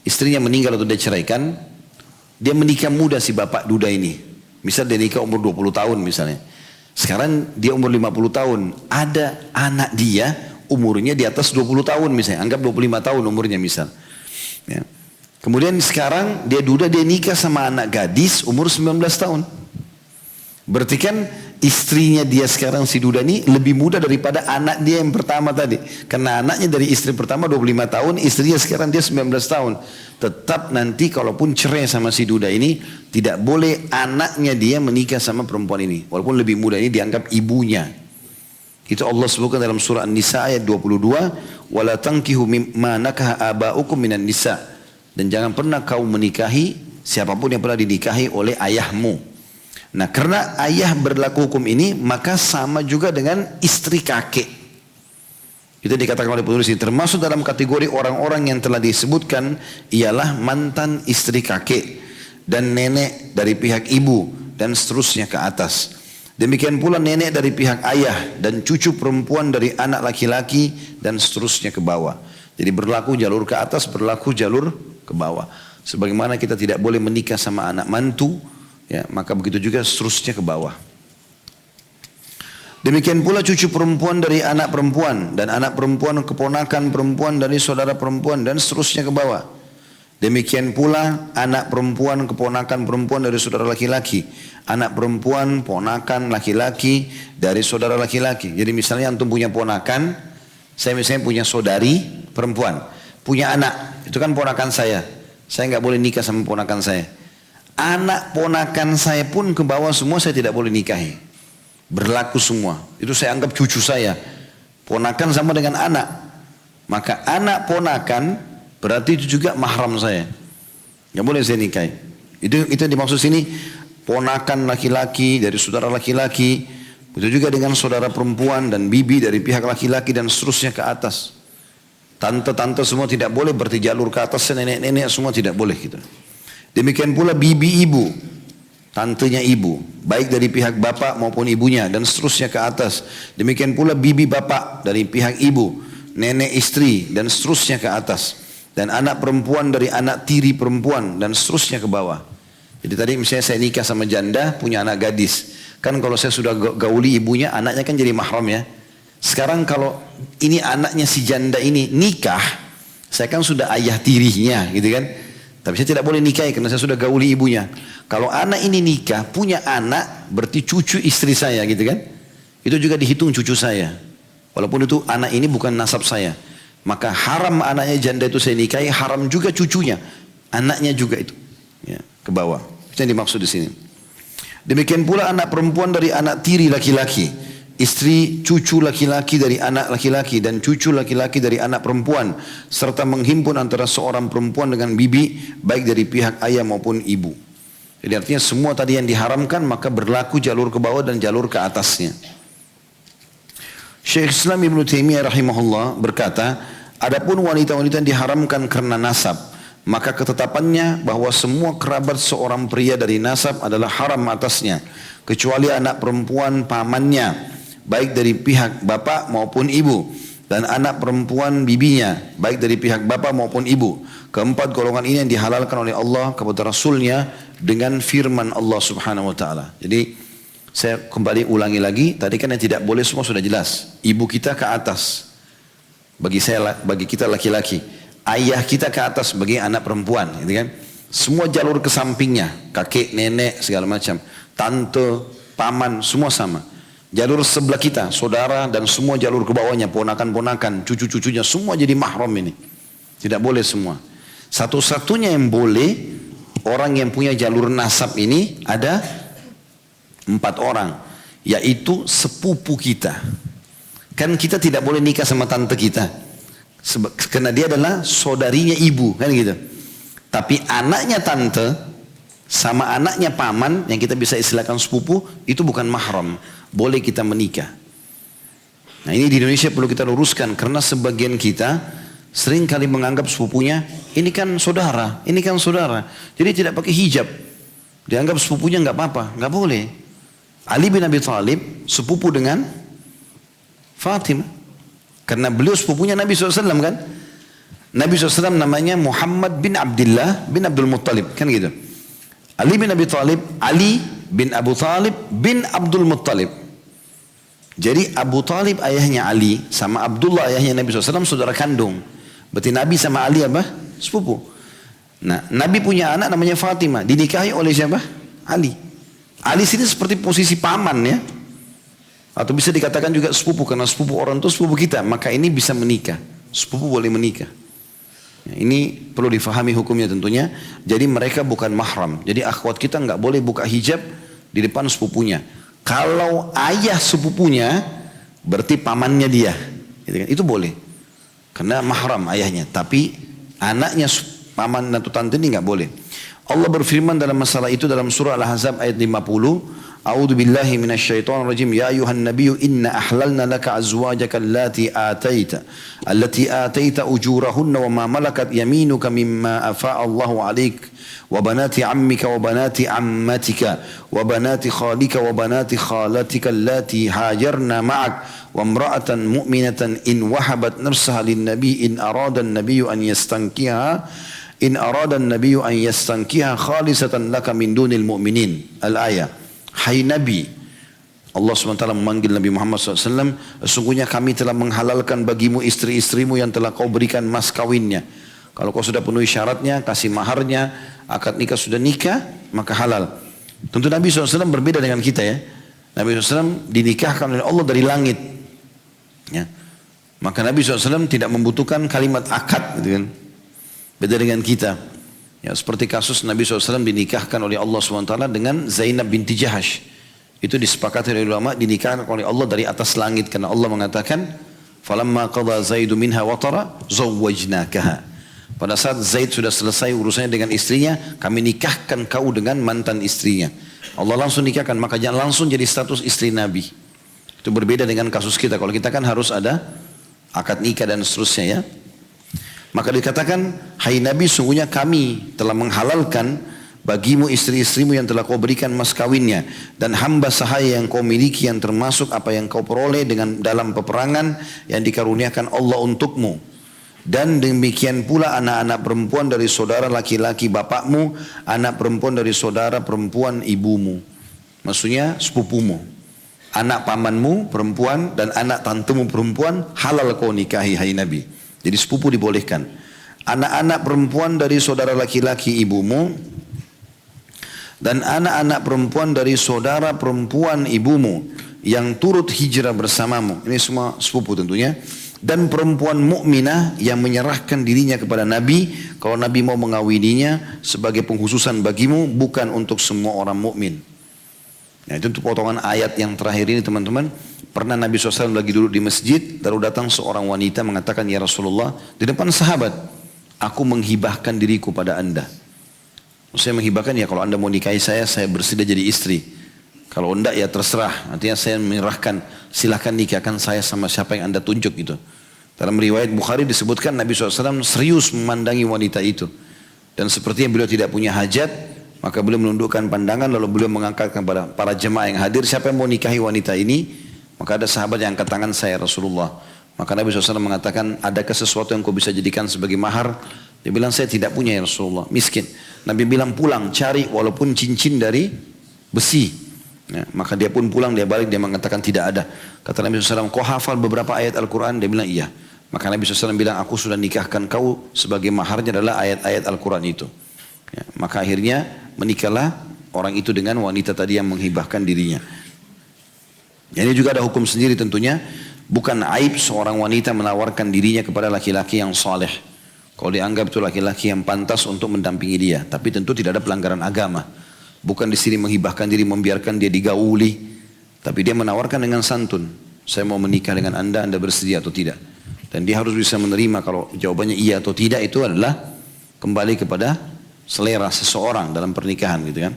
Istrinya meninggal atau dia ceraikan, dia menikah muda si bapak duda ini. Misal dia nikah umur 20 tahun misalnya. Sekarang dia umur 50 tahun, ada anak dia umurnya di atas 20 tahun misalnya, anggap 25 tahun umurnya misal. Ya. Kemudian sekarang dia duda, dia nikah sama anak gadis umur 19 tahun. Berarti kan istrinya dia sekarang si duda ini lebih muda daripada anak dia yang pertama tadi. Karena anaknya dari istri pertama 25 tahun, istrinya sekarang dia 19 tahun. Tetap nanti kalaupun cerai sama si duda ini, tidak boleh anaknya dia menikah sama perempuan ini. Walaupun lebih muda, ini dianggap ibunya. Itu Allah sebutkan dalam surah An-Nisa ayat 22, وَلَا تَنْكِهُ مِمَّا نَكَهَ آبَاؤُكُمْ مِنَ النِّسَاءِ. Dan jangan pernah kau menikahi siapapun yang pernah dinikahi oleh ayahmu. Nah, karena ayah berlaku hukum ini, maka sama juga dengan istri kakek. Itu dikatakan oleh penulis ini. Termasuk dalam kategori orang-orang yang telah disebutkan ialah mantan istri kakek dan nenek dari pihak ibu dan seterusnya ke atas. Demikian pula nenek dari pihak ayah dan cucu perempuan dari anak laki-laki dan seterusnya ke bawah. Jadi berlaku jalur ke atas, berlaku jalur ke bawah. Sebagaimana kita tidak boleh menikah sama anak mantu, ya, maka begitu juga seterusnya ke bawah. Demikian pula cucu perempuan dari anak perempuan dan anak perempuan keponakan perempuan dari saudara perempuan dan seterusnya ke bawah. Demikian pula anak perempuan keponakan perempuan dari saudara laki-laki, anak perempuan ponakan laki-laki dari saudara laki-laki. Jadi misalnya antum punya ponakan, saya misalnya punya saudari perempuan, punya anak, itu kan ponakan saya nggak boleh nikah sama ponakan saya. Anak ponakan saya pun ke bawah semua saya tidak boleh nikahi. Berlaku semua. Itu saya anggap cucu saya. Ponakan sama dengan anak. Maka anak ponakan berarti itu juga mahram saya. Nggak boleh saya nikahi. Itu yang dimaksud sini. Ponakan laki-laki dari saudara laki-laki. Itu juga dengan saudara perempuan dan bibi dari pihak laki-laki dan seterusnya ke atas. Tante-tante semua tidak boleh, berarti jalur ke atas, nenek-nenek semua tidak boleh gitu. Demikian pula bibi ibu, tantenya ibu, baik dari pihak bapak maupun ibunya dan seterusnya ke atas. Demikian pula bibi bapak dari pihak ibu, nenek istri dan seterusnya ke atas. Dan anak perempuan dari anak tiri perempuan dan seterusnya ke bawah. Jadi tadi misalnya saya nikah sama janda punya anak gadis. Kan kalau saya sudah gauli ibunya, anaknya kan jadi mahram ya. Sekarang kalau ini anaknya si janda ini nikah, saya kan sudah ayah tirinya gitu kan. Tapi saya tidak boleh nikahi karena saya sudah gauli ibunya. Kalau anak ini nikah, punya anak, berarti cucu istri saya gitu kan. Itu juga dihitung cucu saya. Walaupun itu anak ini bukan nasab saya. Maka haram anaknya janda itu saya nikahi, haram juga cucunya. Anaknya juga itu. Ya, ke bawah. Itu yang dimaksud di sini. Demikian pula anak perempuan dari anak tiri laki-laki. Istri cucu laki-laki dari anak laki-laki dan cucu laki-laki dari anak perempuan. Serta menghimpun antara seorang perempuan dengan bibi, baik dari pihak ayah maupun ibu. Jadi artinya semua tadi yang diharamkan maka berlaku jalur ke bawah dan jalur ke atasnya. Syekh Islam Ibn Taimiyah rahimahullah berkata, adapun wanita-wanita yang diharamkan karena nasab, maka ketetapannya bahwa semua kerabat seorang pria dari nasab adalah haram atasnya, kecuali anak perempuan pamannya, baik dari pihak bapak maupun ibu, dan anak perempuan bibinya, baik dari pihak bapak maupun ibu. Keempat golongan ini yang dihalalkan oleh Allah kepada Rasulnya dengan firman Allah Subhanahu Wa Taala. Jadi saya kembali ulangi lagi, tadi kan yang tidak boleh semua sudah jelas. Ibu kita ke atas, bagi kita laki-laki. Ayah kita ke atas sebagai anak perempuan, gitu kan? Semua jalur ke sampingnya, kakek, nenek, segala macam, tante, paman, semua sama. Jalur sebelah kita, saudara dan semua jalur ke bawahnya, ponakan-ponakan, cucu-cucunya, semua jadi mahram ini. Tidak boleh semua. Satu-satunya yang boleh, orang yang punya jalur nasab ini ada 4 orang, yaitu sepupu kita. Kan kita tidak boleh nikah sama tante kita. Karena dia adalah saudarinya ibu, kan gitu. Tapi anaknya tante sama anaknya paman yang kita bisa istilahkan sepupu itu bukan mahram, boleh kita menikah. Nah ini di Indonesia perlu kita luruskan karena sebagian kita sering kali menganggap sepupunya ini kan saudara, ini kan saudara. Jadi tidak pakai hijab, dianggap sepupunya nggak apa-apa, nggak boleh. Ali bin Abi Thalib sepupu dengan Fatimah. Karena beliau sepupunya Nabi SAW kan. Nabi SAW namanya Muhammad bin Abdullah bin Abdul Muttalib. Kan gitu. Ali bin Abi Thalib, Ali bin Abu Thalib bin Abdul Muttalib. Jadi Abu Thalib ayahnya Ali sama Abdullah ayahnya Nabi SAW saudara kandung. Berarti Nabi sama Ali apa? Sepupu. Nah Nabi punya anak namanya Fatimah. Dinikahi oleh siapa? Ali. Ali sini seperti posisi paman ya. Atau bisa dikatakan juga sepupu, karena sepupu orang itu sepupu kita, maka ini bisa menikah. Sepupu boleh menikah. Ya, ini perlu difahami hukumnya tentunya. Jadi mereka bukan mahram. Jadi akhwat kita nggak boleh buka hijab di depan sepupunya. Kalau ayah sepupunya, berarti pamannya dia. Itu boleh. Karena mahram ayahnya. Tapi anaknya paman atau tante ini nggak boleh. Allah berfirman dalam masalah itu dalam surah Al-Ahzab ayat 50. A'udzu billahi minasyaitonir rajim. Ya ayuhan nabiyyu inna ahlalna laka azwajaka allati ataita ujurahunna wa ma malakat yaminuka mimma afa'a Allahu 'alaik wa banati 'ammika wa banati 'ammatika wa banati khalika wa banati khalatika allati hajarna ma'ak wa imra'atan mu'minatan in wahabat nafsaha lin-nabi in arada an-nabiyyu an yastankiha khalisatan laka min dunil mu'minin. Al-ayah. Hai Nabi, Allah SWT memanggil Nabi Muhammad SAW, sesungguhnya kami telah menghalalkan bagimu istri-istrimu yang telah kau berikan mas kawinnya. Kalau kau sudah penuhi syaratnya, kasih maharnya, akad nikah sudah nikah, maka halal. Tentu Nabi SAW berbeda dengan kita ya. Nabi SAW dinikahkan oleh Allah dari langit. Ya. Maka Nabi SAW tidak membutuhkan kalimat akad, gitu kan. Beda dengan kita. Ya, seperti kasus Nabi SAW dinikahkan oleh Allah SWT dengan Zainab binti Jahash. Itu disepakati oleh ulama dinikahkan oleh Allah dari atas langit karena Allah mengatakan falamma qada Zaidu minha watara zawwajnakaha. Pada saat Zaid sudah selesai urusannya dengan istrinya, kami nikahkan kau dengan mantan istrinya. Allah langsung nikahkan, maka jangan langsung jadi status istri Nabi. Itu berbeda dengan kasus kita. Kalau kita kan harus ada akad nikah dan seterusnya ya. Maka dikatakan, hai Nabi, sungguhnya kami telah menghalalkan bagimu istri-istrimu yang telah kau berikan mas kawinnya dan hamba sahaya yang kau miliki yang termasuk apa yang kau peroleh dengan dalam peperangan yang dikaruniakan Allah untukmu. Dan demikian pula anak-anak perempuan dari saudara laki-laki bapakmu, anak perempuan dari saudara perempuan ibumu. Maksudnya sepupumu. Anak pamanmu perempuan dan anak tantemu perempuan halal kau nikahi hai Nabi. Jadi sepupu dibolehkan. Anak-anak perempuan dari saudara laki-laki ibumu dan anak-anak perempuan dari saudara perempuan ibumu yang turut hijrah bersamamu. Ini semua sepupu tentunya. Dan perempuan mukminah yang menyerahkan dirinya kepada Nabi kalau Nabi mau mengawininya sebagai penghususan bagimu, bukan untuk semua orang mukmin. Nah, itu untuk potongan ayat yang terakhir ini teman-teman. Pernah Nabi SAW lagi duduk di masjid, lalu datang seorang wanita mengatakan, ya Rasulullah, di depan sahabat, aku menghibahkan diriku pada anda. Saya menghibahkan ya kalau anda mau nikahi saya bersedia jadi istri. Kalau enggak ya terserah. Artinya saya menyerahkan, silahkan nikahkan saya sama siapa yang anda tunjuk gitu. Dalam riwayat Bukhari disebutkan Nabi SAW serius memandangi wanita itu. Dan sepertinya beliau tidak punya hajat, maka beliau menundukkan pandangan lalu beliau mengangkatkan kepada para jemaah yang hadir, siapa yang mau nikahi wanita ini? Maka ada sahabat yang angkat tangan, saya Rasulullah. Maka Nabi SAW mengatakan, adakah sesuatu yang kau bisa jadikan sebagai mahar? Dia bilang, saya tidak punya ya Rasulullah, miskin. Nabi bilang, pulang cari walaupun cincin dari besi. Ya, maka dia pun pulang, dia balik, dia mengatakan tidak ada. Kata Nabi SAW, kau hafal beberapa ayat Al-Quran? Dia bilang iya. Maka Nabi SAW bilang, aku sudah nikahkan kau sebagai maharnya adalah ayat-ayat Al-Quran itu. Ya, maka akhirnya menikahlah orang itu dengan wanita tadi yang menghibahkan dirinya. Ini juga ada hukum sendiri tentunya. Bukan aib seorang wanita menawarkan dirinya kepada laki-laki yang saleh. Kalau dianggap itu laki-laki yang pantas untuk mendampingi dia. Tapi tentu tidak ada pelanggaran agama. Bukan di sini menghibahkan diri, membiarkan dia digauli. Tapi dia menawarkan dengan santun. Saya mau menikah dengan anda bersedia atau tidak. Dan dia harus bisa menerima kalau jawabannya iya atau tidak itu adalah kembali kepada selera seseorang dalam pernikahan gitu kan.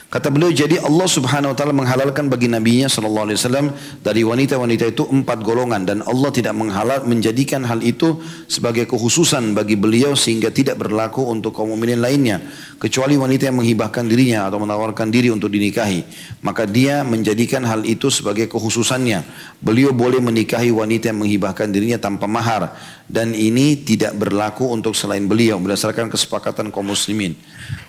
Kata beliau, jadi Allah Subhanahu wa taala menghalalkan bagi nabinya sallallahu alaihi wasallam dari wanita-wanita itu 4 golongan dan Allah tidak menjadikan hal itu sebagai kekhususan bagi beliau sehingga tidak berlaku untuk kaum mukminin lainnya kecuali wanita yang menghibahkan dirinya atau menawarkan diri untuk dinikahi, maka dia menjadikan hal itu sebagai kekhususannya. Beliau boleh menikahi wanita yang menghibahkan dirinya tanpa mahar dan ini tidak berlaku untuk selain beliau berdasarkan kesepakatan kaum muslimin.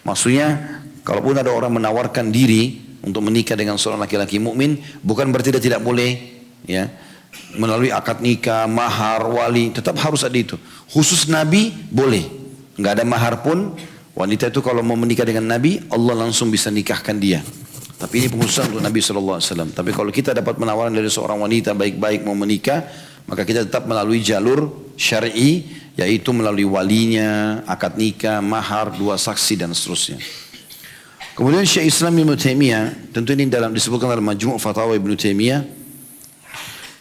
Maksudnya kalaupun ada orang menawarkan diri untuk menikah dengan seorang laki-laki mukmin, bukan berarti dia tidak boleh ya melalui akad nikah, mahar, wali, tetap harus ada itu. Khusus Nabi boleh, nggak ada mahar pun wanita itu kalau mau menikah dengan Nabi, Allah langsung bisa nikahkan dia. Tapi ini penghususan untuk Nabi SAW. Tapi kalau kita dapat penawaran dari seorang wanita baik-baik mau menikah, maka kita tetap melalui jalur syar'i, yaitu melalui walinya, akad nikah, mahar, 2 saksi dan seterusnya. Kemudian Syekh Islam Ibn Taimiyah, tentu ini disebutkan dalam Majmu' Fatawa Ibn Taimiyah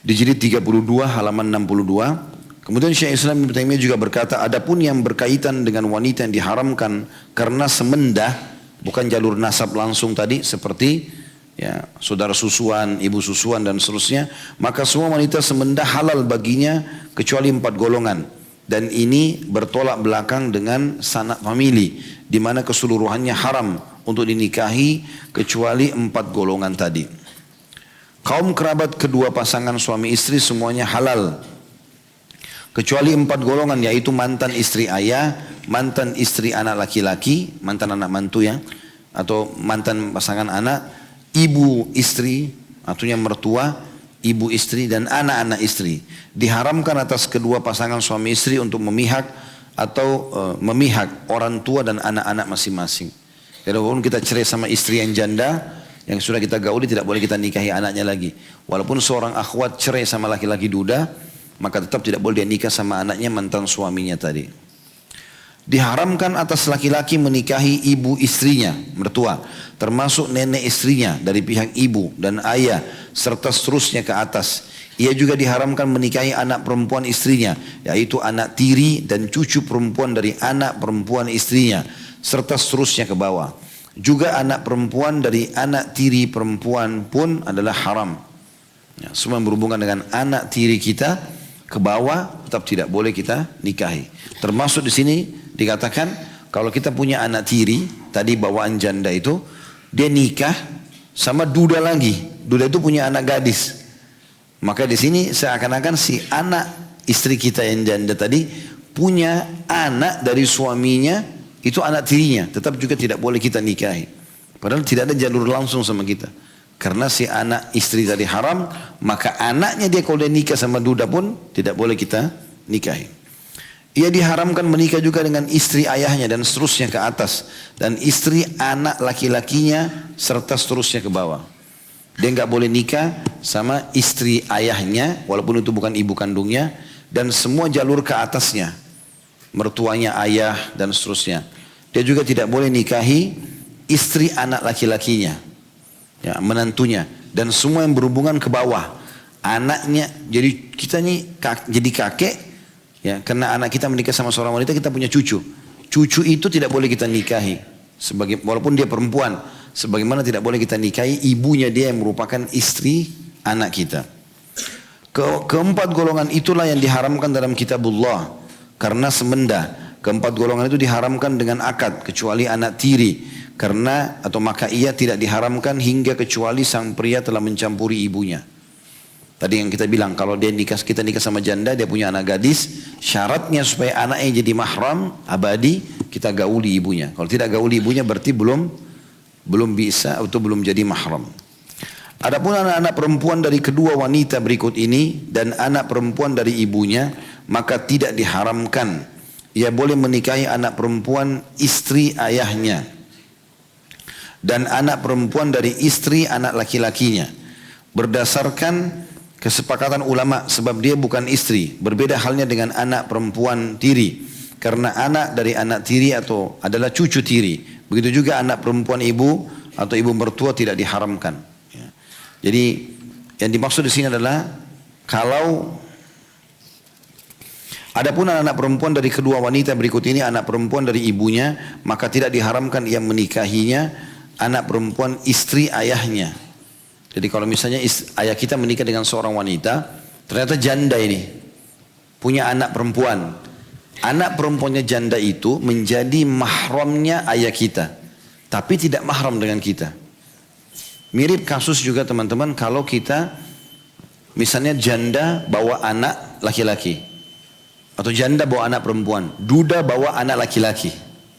di jilid 32 halaman 62. Kemudian Syekh Islam Ibn Taimiyah juga berkata, adapun yang berkaitan dengan wanita yang diharamkan karena semendah, bukan jalur nasab langsung tadi seperti ya saudara susuan, ibu susuan dan seterusnya, maka semua wanita semendah halal baginya kecuali 4 golongan. Dan ini bertolak belakang dengan sanak famili di mana keseluruhannya haram untuk dinikahi kecuali 4 golongan tadi. Kaum kerabat kedua pasangan suami istri semuanya halal kecuali 4 golongan, yaitu mantan istri ayah, mantan istri anak laki-laki, mantan anak mantu ya, atau mantan pasangan anak, ibu istri, artinya mertua, ibu istri dan anak-anak istri. Diharamkan atas kedua pasangan suami istri untuk memihak atau memihak orang tua dan anak-anak masing-masing. Jadi walaupun kita cerai sama istri yang janda, yang sudah kita gauli, tidak boleh kita nikahi anaknya lagi. Walaupun seorang akhwat cerai sama laki-laki duda, maka tetap tidak boleh dia nikah sama anaknya mantan suaminya tadi. Diharamkan atas laki-laki menikahi ibu istrinya, mertua, termasuk nenek istrinya dari pihak ibu dan ayah, serta seterusnya ke atas. Ia juga diharamkan menikahi anak perempuan istrinya, yaitu anak tiri dan cucu perempuan dari anak perempuan istrinya, serta seterusnya ke bawah. Juga anak perempuan dari anak tiri perempuan pun adalah haram. Ya, semua yang berhubungan dengan anak tiri kita ke bawah tetap tidak boleh kita nikahi. Termasuk di sini dikatakan kalau kita punya anak tiri, tadi bawaan janda itu, dia nikah sama duda lagi. Duda itu punya anak gadis. Maka di sini seakan-akan si anak istri kita yang janda tadi punya anak dari suaminya, itu anak tirinya. Tetap juga tidak boleh kita nikahi. Padahal tidak ada jalur langsung sama kita. Karena si anak istri tadi haram, maka anaknya dia kalau dia nikah sama duda pun tidak boleh kita nikahi. Ia diharamkan menikah juga dengan istri ayahnya dan seterusnya ke atas. Dan istri anak laki-lakinya serta seterusnya ke bawah. Dia nggak boleh nikah sama istri ayahnya, walaupun itu bukan ibu kandungnya. Dan semua jalur ke atasnya. Mertuanya ayah dan seterusnya. Dia juga tidak boleh nikahi istri anak laki-lakinya. Ya, menantunya. Dan semua yang berhubungan ke bawah. Anaknya, jadi kita nih jadi kakek. Ya, karena anak kita menikah sama seorang wanita, kita punya cucu. Cucu itu tidak boleh kita nikahi. Walaupun dia perempuan. Sebagaimana tidak boleh kita nikahi ibunya dia yang merupakan istri anak kita. Keempat golongan itulah yang diharamkan dalam kitabullah. Karena semenda. Keempat golongan itu diharamkan dengan akad. Kecuali anak tiri. Maka ia tidak diharamkan hingga kecuali sang pria telah mencampuri ibunya. Tadi yang kita bilang, kalau kita nikah sama janda, dia punya anak gadis, syaratnya supaya anaknya jadi mahram, abadi, kita gauli ibunya. Kalau tidak gauli ibunya berarti belum bisa atau belum jadi mahram. Adapun anak-anak perempuan dari kedua wanita berikut ini, dan anak perempuan dari ibunya, maka tidak diharamkan. Ia boleh menikahi anak perempuan istri ayahnya, dan anak perempuan dari istri anak laki-lakinya. Berdasarkan kesepakatan ulama, sebab dia bukan istri. Berbeda halnya dengan anak perempuan tiri. Karena anak dari anak tiri atau adalah cucu tiri. Begitu juga anak perempuan ibu atau ibu mertua tidak diharamkan. Ya. Jadi yang dimaksud di sini adalah kalau adapun anak perempuan dari kedua wanita berikut ini, anak perempuan dari ibunya, maka tidak diharamkan ia menikahinya anak perempuan istri ayahnya. Jadi kalau misalnya ayah kita menikah dengan seorang wanita, ternyata janda ini punya anak perempuan. Anak perempuannya janda itu menjadi mahramnya ayah kita, tapi tidak mahram dengan kita. Mirip kasus juga teman-teman kalau kita misalnya janda bawa anak laki-laki, atau janda bawa anak perempuan, duda bawa anak laki-laki.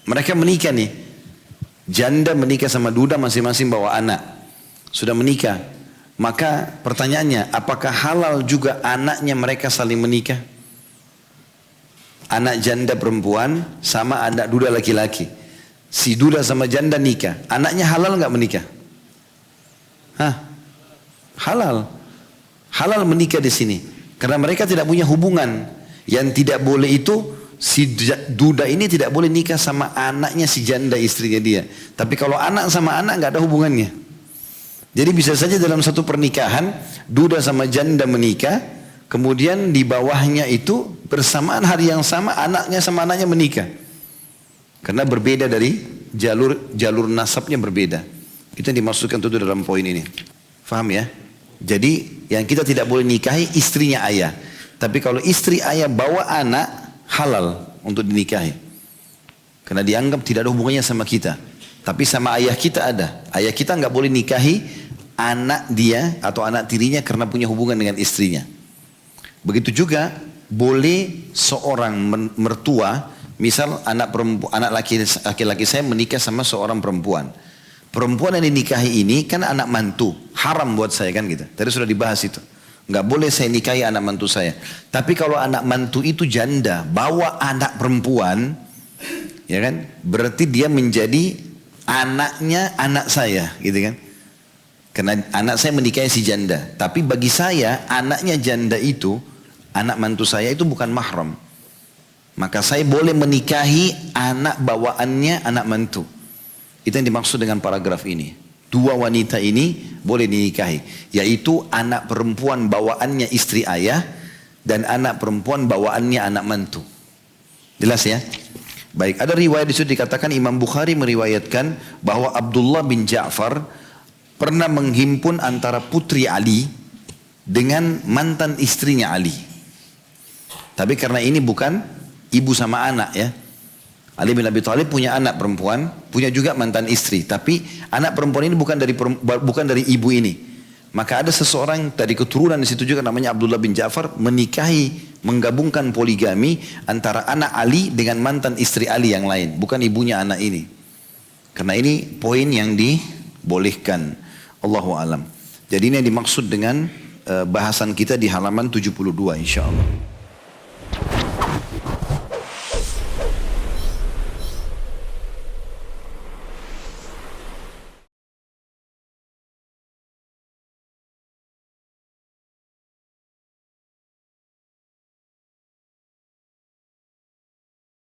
Mereka menikah nih, janda menikah sama duda masing-masing bawa anak. Sudah menikah, maka pertanyaannya, apakah halal juga anaknya mereka saling menikah? Anak janda perempuan sama anak duda laki-laki. Si duda sama janda nikah, anaknya halal nggak menikah? Halal. Halal menikah di sini, karena mereka tidak punya hubungan. Yang tidak boleh itu si duda ini tidak boleh nikah sama anaknya si janda istrinya dia. Tapi kalau anak sama anak nggak ada hubungannya. Jadi bisa saja dalam satu pernikahan, duda sama janda menikah, kemudian di bawahnya itu bersamaan hari yang sama anaknya sama anaknya menikah. Karena berbeda dari jalur nasabnya berbeda. Itu yang dimaksudkan itu dalam poin ini. Faham ya? Jadi yang kita tidak boleh nikahi istrinya ayah. Tapi kalau istri ayah bawa anak, halal untuk dinikahi. Karena dianggap tidak ada hubungannya sama kita. Tapi sama ayah kita ada. Ayah kita nggak boleh nikahi anak dia atau anak tirinya karena punya hubungan dengan istrinya. Begitu juga boleh seorang mertua, misal anak laki-laki saya menikah sama seorang perempuan. Perempuan yang dinikahi ini kan anak mantu, haram buat saya kan gitu. Tadi sudah dibahas itu. Nggak boleh saya nikahi anak mantu saya. Tapi kalau anak mantu itu janda, bawa anak perempuan, ya kan? Berarti dia menjadi anaknya anak saya, gitu kan? Karena anak saya menikahi si janda. Tapi bagi saya, anaknya janda itu, anak mantu saya itu bukan mahram. maka saya boleh menikahi anak bawaannya anak mantu. Itu yang dimaksud dengan paragraf ini. Dua wanita ini boleh dinikahi, yaitu anak perempuan bawaannya istri ayah dan anak perempuan bawaannya anak mantu. Jelas ya? Baik, ada riwayat di situ dikatakan Imam Bukhari meriwayatkan bahwa Abdullah bin Ja'far pernah menghimpun antara putri Ali dengan mantan istrinya Ali. Tapi karena ini bukan ibu sama anak ya. Ali bin Abi Thalib punya anak perempuan, punya juga mantan istri. Tapi anak perempuan ini bukan dari ibu ini. Maka ada seseorang dari keturunan di situ juga namanya Abdullah bin Ja'far menikahi, menggabungkan poligami antara anak Ali dengan mantan istri Ali yang lain. Bukan ibunya anak ini. Karena ini poin yang dibolehkan. Allahu alam. Jadi ini yang dimaksud dengan bahasan kita di halaman 72 insya Allah.